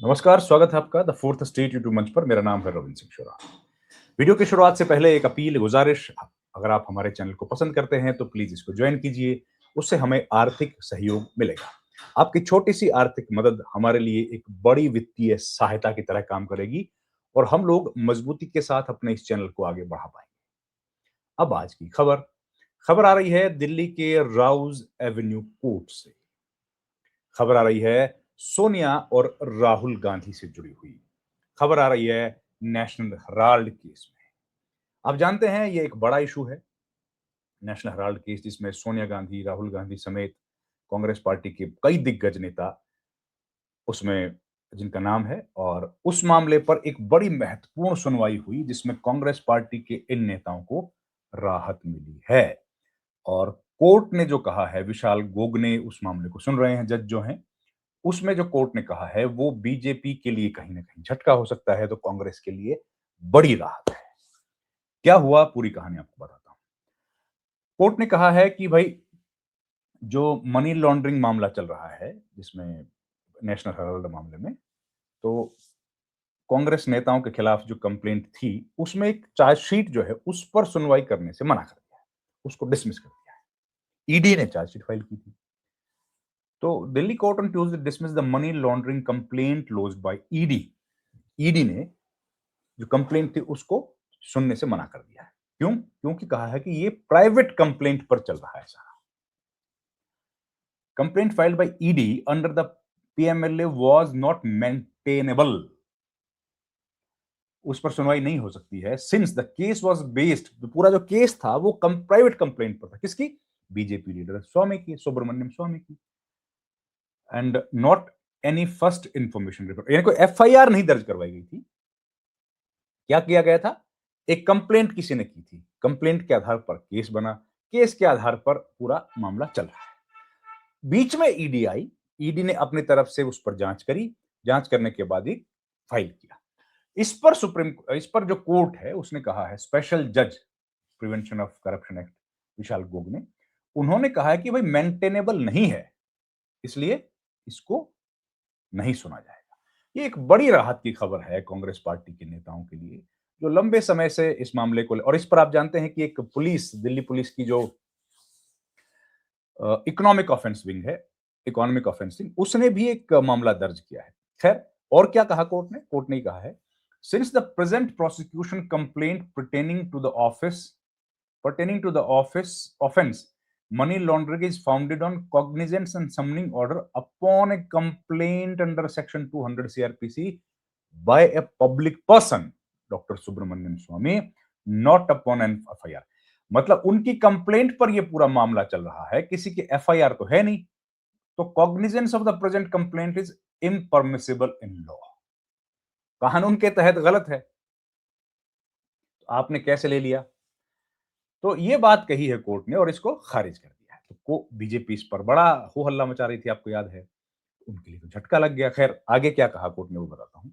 नमस्कार, स्वागत है आपका द फोर्थ स्टेट यूट्यूब मंच पर। मेरा नाम है रविंद्र सिंह शोरा। वीडियो की शुरुआत से पहले एक अपील, गुजारिश, अगर आप हमारे चैनल को पसंद करते हैं तो प्लीज इसको ज्वाइन कीजिए। उससे हमें आर्थिक सहयोग मिलेगा। आपकी छोटी सी आर्थिक मदद हमारे लिए एक बड़ी वित्तीय सहायता की तरह काम करेगी और हम लोग मजबूती के साथ अपने इस चैनल को आगे बढ़ा पाएंगे। अब आज की खबर खबर आ रही है दिल्ली के राउज एवेन्यू कोर्ट से। खबर आ रही है सोनिया और राहुल गांधी से जुड़ी हुई। खबर आ रही है नेशनल हेराल्ड केस में। आप जानते हैं ये एक बड़ा इशू है, नेशनल हेराल्ड केस, जिसमें सोनिया गांधी, राहुल गांधी समेत कांग्रेस पार्टी के कई दिग्गज नेता उसमें जिनका नाम है, और उस मामले पर एक बड़ी महत्वपूर्ण सुनवाई हुई जिसमें कांग्रेस पार्टी के इन नेताओं को राहत मिली है। और कोर्ट ने जो कहा है, विशाल गोगने उस मामले को सुन रहे हैं, जज जो हैं, उसमें जो कोर्ट ने कहा है वो बीजेपी के लिए कहीं ना कहीं झटका हो सकता है, तो कांग्रेस के लिए बड़ी राहत है। क्या हुआ, पूरी कहानी आपको बताता हूं। कोर्ट ने कहा है कि भाई, जो मनी लॉन्ड्रिंग मामला चल रहा है जिसमें नेशनल हेराल्ड मामले में, तो कांग्रेस नेताओं के खिलाफ जो कंप्लेंट थी उसमें एक चार्जशीट जो है उस पर सुनवाई करने से मना कर दिया है, उसको डिसमिस कर दिया है। ईडी ने चार्जशीट फाइल की थी। तो Delhi court on Tuesday dismiss the money laundering complaint lodged by ED. ED ने जो कंप्लेंट थी उसको सुनने से मना कर दिया है। क्यों? क्योंकि कहा है कि ये प्राइवेट कंप्लेंट पर चल रहा है सारा। Complaint filed by ED under the PMLA was not maintainable. उस पर सुनवाई नहीं हो सकती है since the case was based, पूरा जो केस था वो प्राइवेट कंप्लेंट पर था। किसकी? बीजेपी लीडर स्वामी की, सुब्रमण्यम स्वामी की। And not any first information report, यानी कोई एफआईआर नहीं दर्ज करवाई गई थी। क्या किया गया था? एक कंप्लेंट किसी ने की थी, कंप्लेंट के आधार पर केस बना, केस के आधार पर पूरा मामला चल रहा है। बीच में ईडी आई, ईडी ने अपनी तरफ से उस पर जांच करी, जांच करने के बाद ही फाइल किया। इस पर जो कोर्ट है उसने कहा है, स्पेशल जज prevention of corruption act Vishal Gog ने, उन्होंने कहा है कि भाई मेंटेनेबल नहीं है, इसलिए इसको नहीं सुना जाएगा। ये एक बड़ी राहत की खबर है कांग्रेस पार्टी के नेताओं के लिए, जो लंबे समय से इस मामले को, और इस पर आप जानते हैं कि एक पुलिस, दिल्ली पुलिस की जो इकोनॉमिक ऑफेंस विंग है, इकोनॉमिक ऑफेंस विंग, उसने भी एक मामला दर्ज किया है। खैर, और क्या कहा कोर्ट ने? कोर्ट ने कहा है, since the present prosecution complaint pertaining to the office offense money laundering is founded on cognizance and summoning order upon a complaint under section 200 crpc by a public person, doctor Subramanian Swamy, not upon an FIR. मतलब उनकी complaint पर यह पूरा मामला चल रहा है, किसी की एफआईआर तो है नहीं, तो cognizance of the present complaint is impermissible in law, कानून के तहत गलत है। तो आपने कैसे ले लिया? तो ये बात कही है कोर्ट ने और इसको खारिज कर दिया है। तो को बीजेपी इस पर बड़ा हो हल्ला मचा रही थी, आपको याद है, उनके लिए तो झटका लग गया। खैर, आगे क्या कहा कोर्ट ने वो बताता हूं।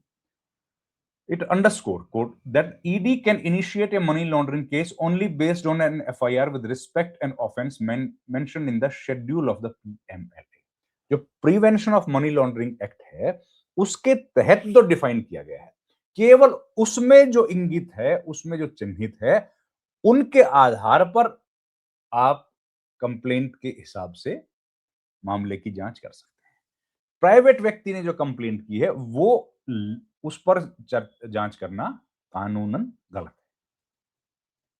It underscored, quote, that ED can initiate a money laundering case only based on an FIR with respect and offense mentioned in the schedule of the PMLA। जो prevention of money laundering act है उसके तहत तो define किया गया है, केवल उसमें जो इंगित है, उसमें जो चिन्हित है, उनके आधार पर आप कंप्लेंट के हिसाब से मामले की जांच कर सकते हैं। प्राइवेट व्यक्ति ने जो कंप्लेंट की है वो उस पर जांच करना कानूनन गलत है।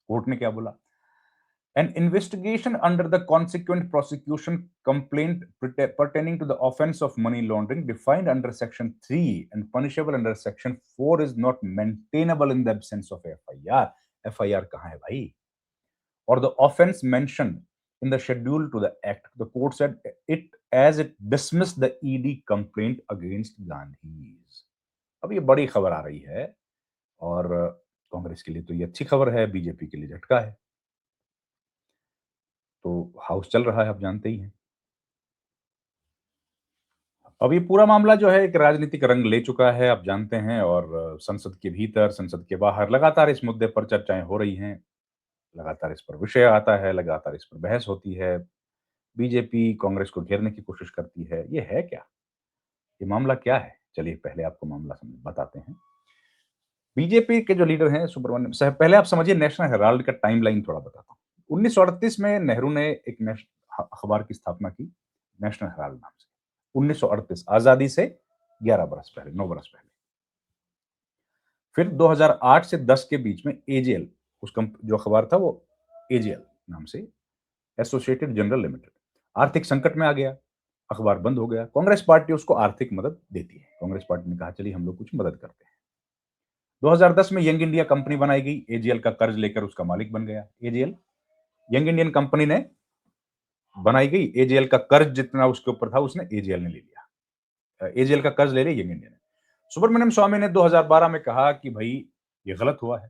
कोर्ट ने क्या बोला? An investigation under the consequent prosecution complaint pertaining to the offense of money laundering defined under section 3 and punishable under section 4 is not maintainable in the absence of FIR। FIR कहां है भाई? Or the offense mentioned in the schedule to the act, the court said it as it dismissed the ED complaint against Gandhi। अब ये बड़ी खबर आ रही है, और कांग्रेस के लिए तो ये अच्छी खबर है, बीजेपी के लिए झटका है। तो हाउस चल रहा है, आप जानते ही हैं। अब ये पूरा मामला जो है एक राजनीतिक रंग ले चुका है, आप जानते हैं, और संसद के भीतर, संसद के बाहर लगातार इस मुद्दे पर चर्चाएं हो रही हैं, लगातार इस पर विषय आता है, लगातार इस पर बहस होती है। बीजेपी कांग्रेस को घेरने की कोशिश करती है। ये है क्या? ये मामला क्या है? चलिए पहले आपको मामला बताते हैं। बीजेपी के जो लीडर हैं सुब्रमण्यम साहब, पहले आप समझिए नेशनल हेराल्ड का टाइमलाइन थोड़ा बताता हूँ। 1938 में नेहरू ने एक अखबार की स्थापना की, नेशनल हेराल्ड नाम से। 1938 आजादी से 11 बरस पहले, 9 बरस पहले। फिर 2008 से 10 के बीच में एजेएल, जो अखबार था वो एजेएल नाम से, एसोसिएटेड जनरल लिमिटेड, आर्थिक संकट में आ गया, अखबार बंद हो गया। कांग्रेस पार्टी उसको आर्थिक मदद देती है। कांग्रेस पार्टी ने कहा चलिए हम लोग कुछ मदद करते हैं। 2010 में यंग इंडिया कंपनी बनाई गई, एजेएल का कर्ज लेकर उसका मालिक बन गया एजेएल। यंग इंडियन कंपनी ने बनाई गई, एजेएल का कर्ज जितना उसके ऊपर था उसने एजेएल ने ले लिया, एजेएल का कर्ज ले लिया यंग इंडियन ने। सुब्रमण्यम स्वामी ने 2012 में कहा कि भाई ये गलत हुआ है।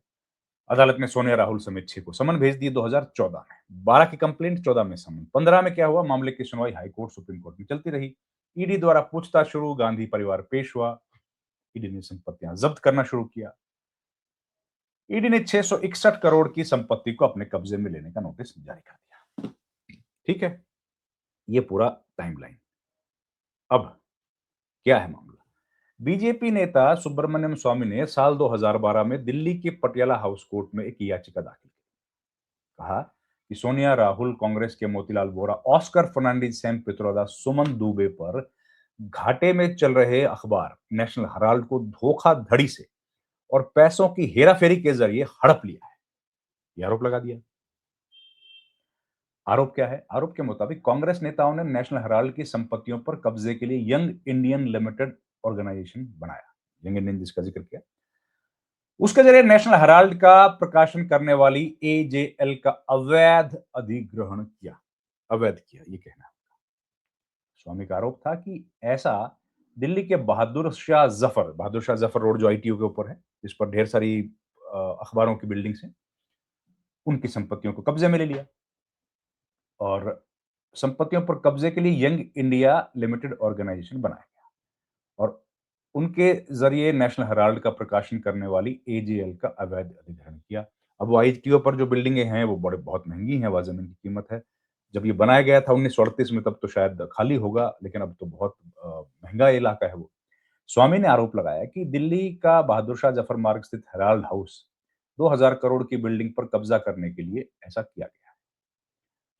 अदालत ने सोनिया राहुल समेत 6 को समन भेज दिए 2014 में। 12 की कंप्लेंट, 14 में समन। 15 में क्या हुआ, मामले की सुनवाई हाईकोर्ट सुप्रीम कोर्ट में चलती रही। ईडी द्वारा पूछताछ शुरू, गांधी परिवार पेश हुआ, ईडी ने संपत्तियां जब्त करना शुरू किया। ईडी ने 661 करोड़ की संपत्ति को अपने कब्जे में लेने का नोटिस जारी कर दिया। ठीक है, ये पूरा टाइमलाइन। अब क्या है मामला? बीजेपी नेता सुब्रमण्यम स्वामी ने साल 2012 में दिल्ली के पटियाला हाउस कोर्ट में एक याचिका दाखिल की। कहा कि सोनिया राहुल, कांग्रेस के मोतीलाल वोरा, ऑस्कर फर्नांडिस, सैम पित्रोदा, सुमन दुबे पर घाटे में चल रहे अखबार नेशनल हेराल्ड को धोखाधड़ी से और पैसों की हेराफेरी के जरिए हड़प लिया है, यह आरोप लगा दिया। आरोप क्या है? आरोप के मुताबिक कांग्रेस नेताओं ने नेशनल हेराल्ड की संपत्तियों पर कब्जे के लिए यंग इंडियन लिमिटेड ऑर्गेनाइजेशन बनाया, यंग इंडियन जिसका जिक्र किया, उसके जरिए नेशनल हेराल्ड का प्रकाशन करने वाली एजेएल का अवैध अधिग्रहण किया, अवैध किया, ये कहना है। स्वामी का आरोप था कि ऐसा दिल्ली के बहादुर शाह जफर रोड जो आईटीओ के ऊपर है, जिस पर ढेर सारी अखबारों की बिल्डिंग्स हैं, उनकी संपत्तियों को कब्जे में ले लिया और संपत्तियों पर कब्जे के लिए यंग इंडिया लिमिटेड ऑर्गेनाइजेशन बनाया गया और उनके जरिए नेशनल हेराल्ड का प्रकाशन करने वाली एजेएल का अवैध अधिग्रहण किया। अब वो आईटीओ पर जो बिल्डिंगें हैं वो बहुत महंगी हैं, वह जमीन की कीमत है। जब ये बनाया गया था 1938 में, तब तो शायद खाली होगा, लेकिन अब तो बहुत महंगा इलाका है वो। स्वामी ने आरोप लगाया कि दिल्ली का बहादुर शाह जफर मार्ग स्थित हेराल्ड हाउस 2000 करोड़ की बिल्डिंग पर कब्जा करने के लिए ऐसा किया गया।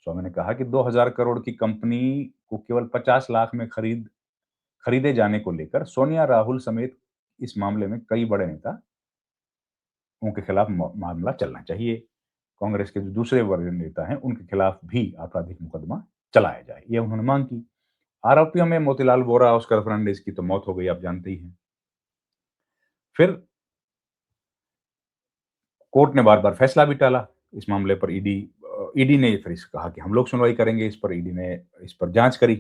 स्वामी ने कहा कि 2000 करोड़ की कंपनी को केवल 50 लाख में खरीदे जाने को लेकर सोनिया राहुल समेत इस मामले में कई बड़े नेता, उनके खिलाफ मामला चलना चाहिए। कांग्रेस के जो दूसरे वरिष्ठ नेता हैं उनके खिलाफ भी आपराधिक मुकदमा चलाया जाए, ये उन्होंने मांग की। आरोपियों में मोतीलाल वोरा, ऑस्कर फर्नांडिस की तो मौत हो गई, आप जानते ही हैं। फिर कोर्ट ने बार-बार फैसला भी टाला इस मामले पर। ईडी ने फिर कहा कि हम लोग सुनवाई करेंगे इस पर। ईडी ने इस पर जांच करी,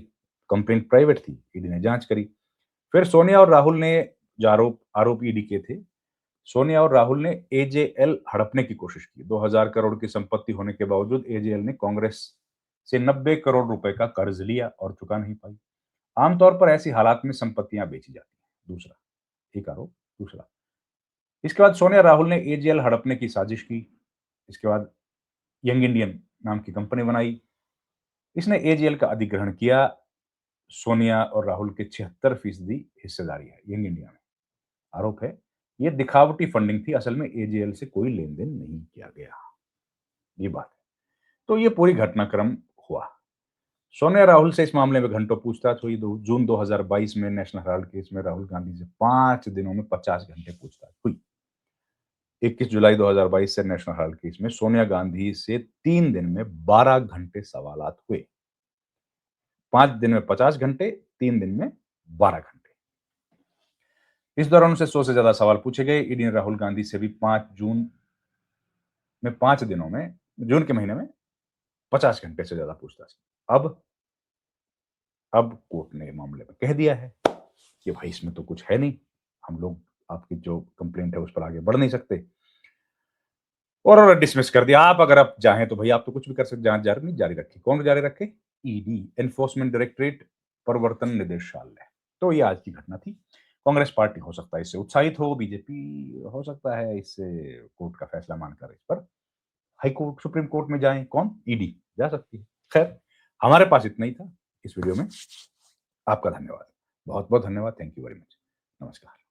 कंप्लेंट प्राइवेट थी, ईडी ने जांच करी। फिर सोनिया और राहुल ने, जो आरोप ईडी के थे, सोनिया और राहुल ने एजेएल हड़पने की कोशिश की। 2000 करोड़ की संपत्ति होने के बावजूद एजेएल ने कांग्रेस से 90 करोड़ रुपए का कर्ज लिया और चुका नहीं पाई। आमतौर पर ऐसी हालात में संपत्तियां बेची जाती हैं। दूसरा एक आरोप। दूसरा, इसके बाद सोनिया राहुल ने एजेएल हड़पने की साजिश की। इसके बाद यंग इंडियन नाम की कंपनी बनाई, इसने एजेएल का अधिग्रहण किया। सोनिया और राहुल के 76% हिस्सेदारी है यंग इंडिया में। आरोप है ये दिखावटी फंडिंग थी, असल में एजेएल से कोई लेन देन नहीं किया गया, ये बात है। तो ये पूरी घटनाक्रम हुआ। सोनिया राहुल से इस मामले में घंटों पूछताछ हुई। जून 2022 में नेशनल हेराल्ड केस में राहुल गांधी से 5 दिनों में 50 घंटे पूछताछ हुई। 21 जुलाई 2022 से नेशनल हेराल्ड केस में सोनिया गांधी से 3 दिन में 12 घंटे सवालात हुए। 5 दिन में 50 घंटे, 3 दिन में 12 घंटे। इस दौरान उनसे 100 से ज्यादा सवाल पूछे गए। ईडी ने राहुल गांधी से भी 5 दिनों में, जून के महीने में 50 घंटे से ज्यादा पूछताछ की। अब कोर्ट ने मामले में कह दिया है कि भाई इसमें तो कुछ है नहीं, हम लोग आपकी जो कंप्लेंट है उस पर आगे बढ़ नहीं सकते, और डिसमिस कर दिया। आप अगर आप चाहें तो भाई आप तो कुछ भी कर सकते, जांच जारी रखी। कौन जारी रखे? ईडी, एनफोर्समेंट डायरेक्टरेट, प्रवर्तन निदेशालय। तो ये आज की घटना थी। कांग्रेस पार्टी हो सकता है इससे उत्साहित हो, बीजेपी हो सकता है इससे कोर्ट का फैसला मानकर इस पर हाई कोर्ट, सुप्रीम कोर्ट में जाएं। कौन? ईडी जा सकती है। खैर, हमारे पास इतना ही था इस वीडियो में। आपका धन्यवाद, बहुत बहुत धन्यवाद। Thank you very much. नमस्कार।